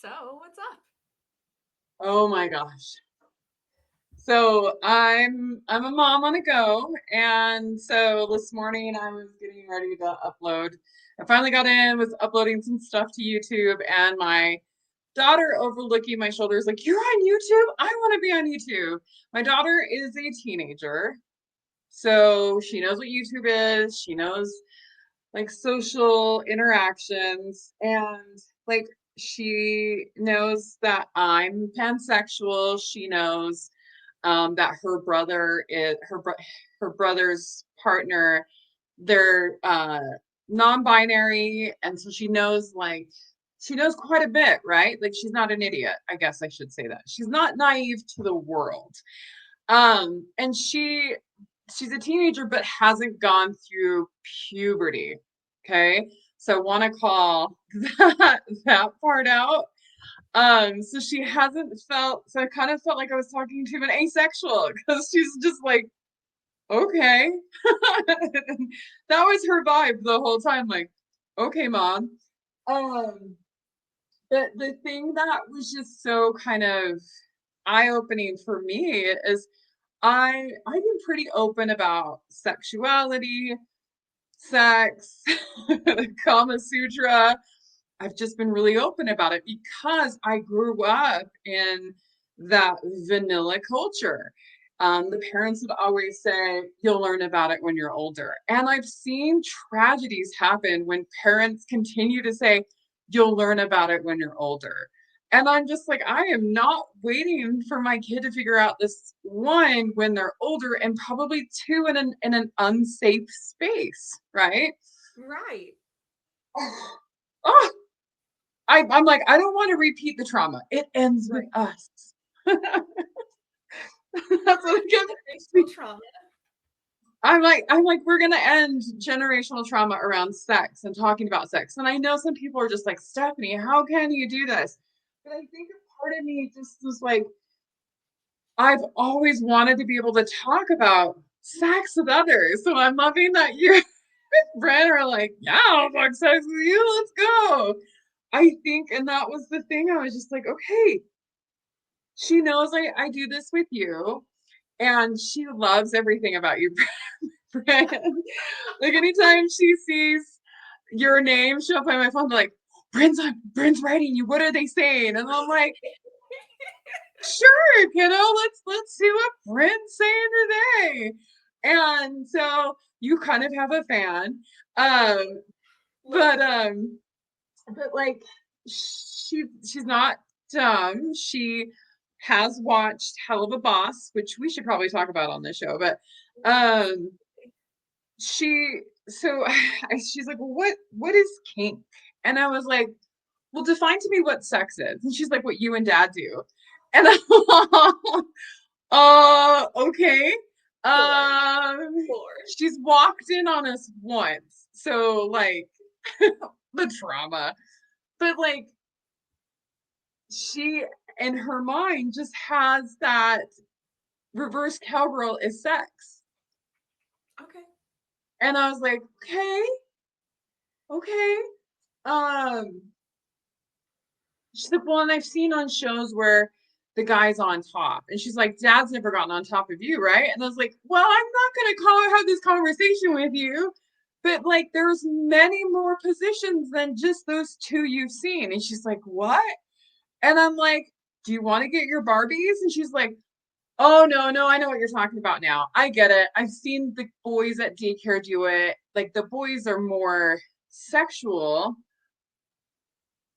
So, what's up? Oh my gosh. So I'm a mom on the go, and so this morning I was getting ready to upload. I finally got in, was uploading some stuff to YouTube, and my daughter overlooking my shoulder is like, "You're on YouTube? I want to be on YouTube." My daughter is a teenager, so she knows what YouTube is. She knows like social interactions, and like she knows that I'm pansexual. She knows that her brother is her brother's partner. They're non-binary, and so she knows quite a bit, right? Like she's not an idiot. I guess I should say that she's not naive to the world. And she's a teenager but hasn't gone through puberty. Okay. So I want to call that part out. So she hasn't felt, so I kind of felt like I was talking to an asexual because she's just like, okay. That was her vibe the whole time, like, okay, mom. Um, but the thing that was just so kind of eye-opening for me is I've been pretty open about sexuality, sex, the Kama Sutra. I've just been really open about it because I grew up in that vanilla culture. The parents would always say, "You'll learn about it when you're older." And I've seen tragedies happen when parents continue to say, "You'll learn about it when you're older." And I'm just like, I am not waiting for my kid to figure out this one when they're older, and probably two in an unsafe space, right? Right. Oh, I'm like, I don't want to repeat the trauma. It ends with Right. us. That's what I Generational kept. trauma. I'm like, we're gonna end generational trauma around sex and talking about sex. And I know some people are just like, Stephanie, how can you do this? But I think a part of me just was like, I've always wanted to be able to talk about sex with others. So I'm loving that you and Brent are like, yeah, I'll fuck sex with you. Let's go. I think, and that was the thing. I was just like, okay, she knows I do this with you, and she loves everything about you, Brent. Like anytime she sees your name show up on my phone, like, Brent's writing you. What are they saying? And I'm like, sure, let's see what Brent's saying today. And so you kind of have a fan. Um, Little but bit. like she's not dumb. She has watched Hell of a Boss, which we should probably talk about on this show. But um, she so she's like, well, what is kink? And I was like, well, define to me what sex is. And she's like, what you and dad do. And I'm okay. Floored. Um, Floored. she's walked in on us once, so like the trauma. But like she in her mind just has that reverse cowgirl is sex. Okay. And I was like, okay, okay. Um, she's like, well, and I've seen on shows where the guy's on top. And she's like, Dad's never gotten on top of you, right? And I was like, well, I'm not gonna have this conversation with you. But like there's many more positions than just those two you've seen. And she's like, what? And I'm like, do you want to get your Barbies? And she's like, oh no, I know what you're talking about now. I get it. I've seen the boys at daycare do it. Like the boys are more sexual,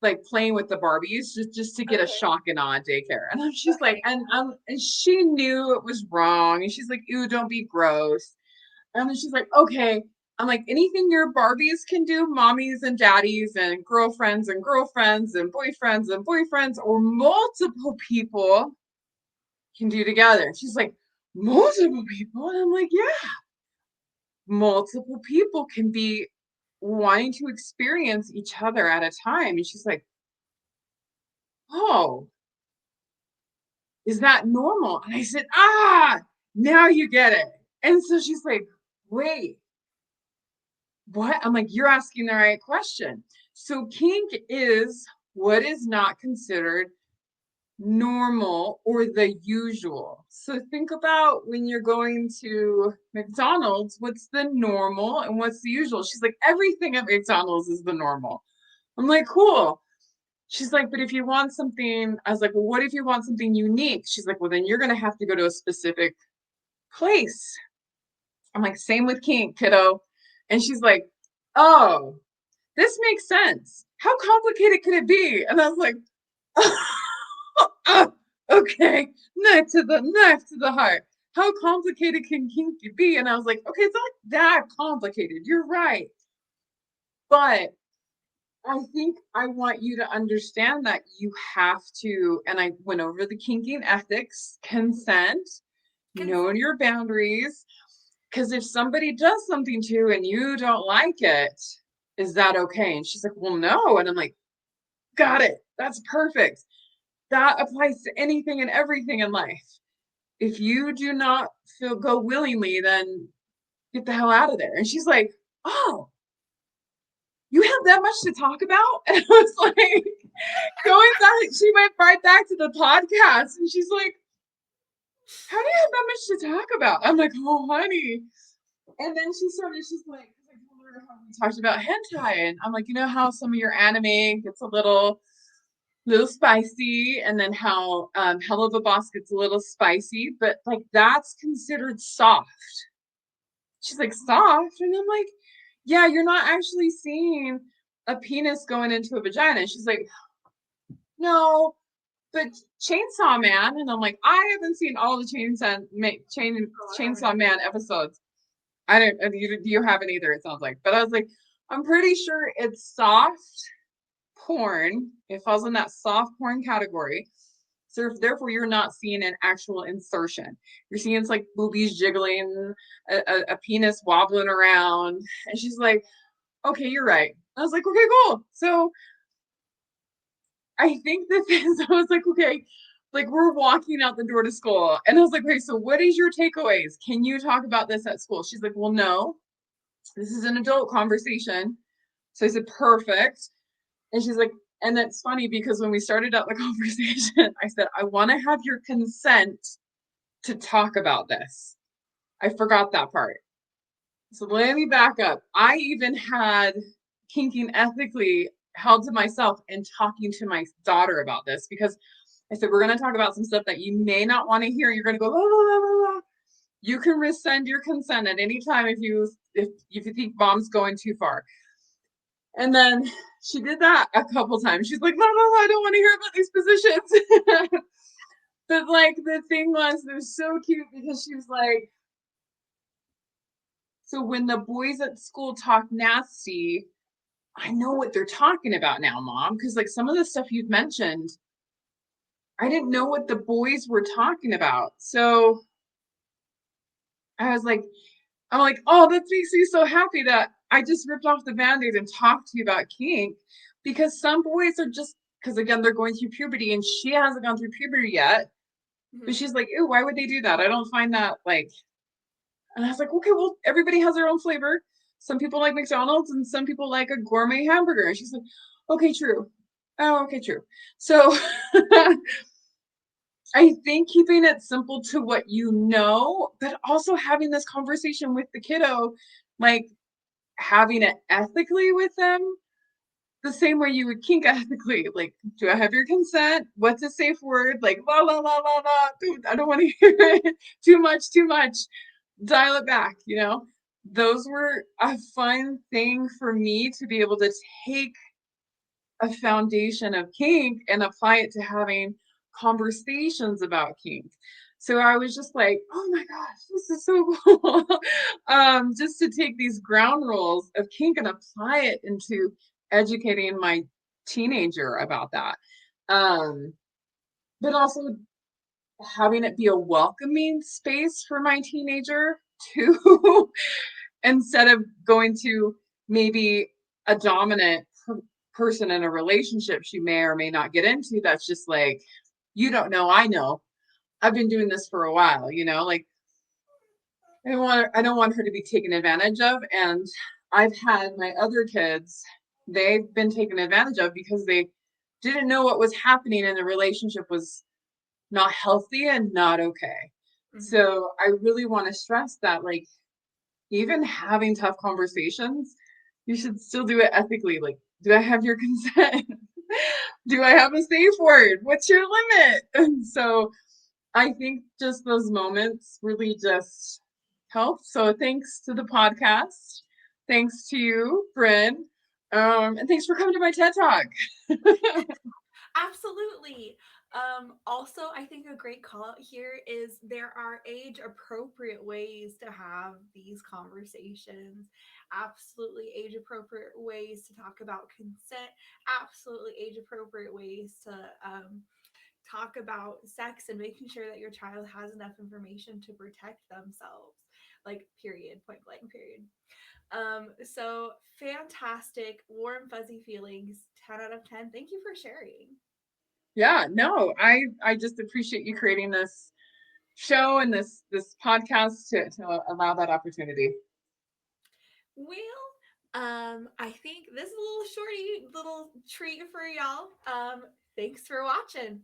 like playing with the Barbies just to get a Okay. shock and awe at daycare. And she's like, Okay. and she knew it was wrong. And she's like, ew, don't be gross. And then she's like, okay. I'm like, anything your Barbies can do, mommies and daddies and girlfriends and girlfriends and boyfriends or multiple people can do together. She's like, multiple people? And I'm like, yeah, multiple people can be wanting to experience each other at a time. And she's like, oh, is that normal? And I said, now you get it. And so she's like, wait, what? I'm like, you're asking the right question. So kink is what is not considered normal or the usual. So think about when you're going to McDonald's, what's the normal and what's the usual? She's like, everything at McDonald's is the normal. I'm like, cool. She's like, but if you want something, I was like, well, what if you want something unique? She's like, well, then you're going to have to go to a specific place. I'm like, same with Kink, kiddo. And she's like, oh, this makes sense. How complicated could it be? And I was like, oh, okay, knife to the heart. How complicated can Kink be? And I was like, okay, it's not that complicated. You're right. But I think I want you to understand that you have to, and I went over the kinking ethics, consent, knowing your boundaries. Because if somebody does something to you and you don't like it, is that okay? And she's like, well, no. And I'm like, got it. That's perfect. That applies to anything and everything in life. If you do not go willingly, then get the hell out of there. And she's like, oh, you have that much to talk about? And I was like, going back, she went right back to the podcast and she's like, how do you have that much to talk about? I'm like, oh, honey. And then she's like, I told her how we talked about hentai. And I'm like, you know how some of your anime gets a little spicy, and then how Hell of a Boss gets a little spicy, but like that's considered soft. She's like, soft? And I'm like, yeah, you're not actually seeing a penis going into a vagina. She's like, no, but Chainsaw Man. And I'm like, I haven't seen all the Chainsaw Man episodes. I don't, you haven't either, it sounds like. But I was like, I'm pretty sure it's soft porn. It falls in that soft porn category. So therefore, you're not seeing an actual insertion. You're seeing it's like boobies jiggling, a penis wobbling around. And she's like, okay, you're right. I was like, okay, cool. So I think this is, I was like, okay, like we're walking out the door to school. And I was like, okay, so what is your takeaways? Can you talk about this at school? She's like, well, no, this is an adult conversation. So I said, perfect. And she's like, and that's funny because when we started out the conversation, I said, I want to have your consent to talk about this. I forgot that part. So let me back up. I even had kinking ethically held to myself and talking to my daughter about this because I said, we're going to talk about some stuff that you may not want to hear. You're going to go, la, la, la, la, la. You can rescind your consent at any time if you think mom's going too far. And then she did that a couple times. She's like, no, I don't want to hear about these positions. But like the thing was, it was so cute because she was like, so when the boys at school talk nasty, I know what they're talking about now, Mom. Because like some of the stuff you've mentioned, I didn't know what the boys were talking about. So I was like, I'm like, oh, that makes me so happy that I just ripped off the Band-Aid and talked to you about kink, because some boys are just, because again, they're going through puberty and she hasn't gone through puberty yet. But she's like, ew, why would they do that? I don't find that like, and I was like, okay, well, everybody has their own flavor. Some people like McDonald's and some people like a gourmet hamburger. And she's like, okay, true. Oh, okay, true. So I think keeping it simple to what you know, but also having this conversation with the kiddo, like having it ethically with them, the same way you would kink ethically. Like, do I have your consent? What's a safe word? Like, la, la, la, la, la. Dude, I don't want to hear it. Too much. Dial it back, you know? Those were a fun thing for me to be able to take a foundation of kink and apply it to having conversations about kink. So I was just like, oh my gosh, this is so cool. Just to take these ground rules of kink and apply it into educating my teenager about that. But also having it be a welcoming space for my teenager too, instead of going to maybe a dominant person in a relationship she may or may not get into. That's just like, you don't know, I know. I've been doing this for a while, you know, like I don't want her to be taken advantage of. And I've had my other kids, they've been taken advantage of because they didn't know what was happening and the relationship was not healthy and not okay. Mhm. So I really want to stress that, like, even having tough conversations, you should still do it ethically. Like, do I have your consent? Do I have a safe word? What's your limit? And so I think just those moments really just help. So thanks to the podcast. Thanks to you, Bryn. And thanks for coming to my TED Talk. Absolutely. Also, I think a great call out here is there are age appropriate ways to have these conversations. Absolutely age appropriate ways to talk about consent. Absolutely age appropriate ways to talk about sex and making sure that your child has enough information to protect themselves. Like, period, point blank, period. So fantastic, warm, fuzzy feelings, 10 out of 10. Thank you for sharing. Yeah, no, I just appreciate you creating this show and this podcast to allow that opportunity. Well, I think this is a little shorty little treat for y'all. Thanks for watching.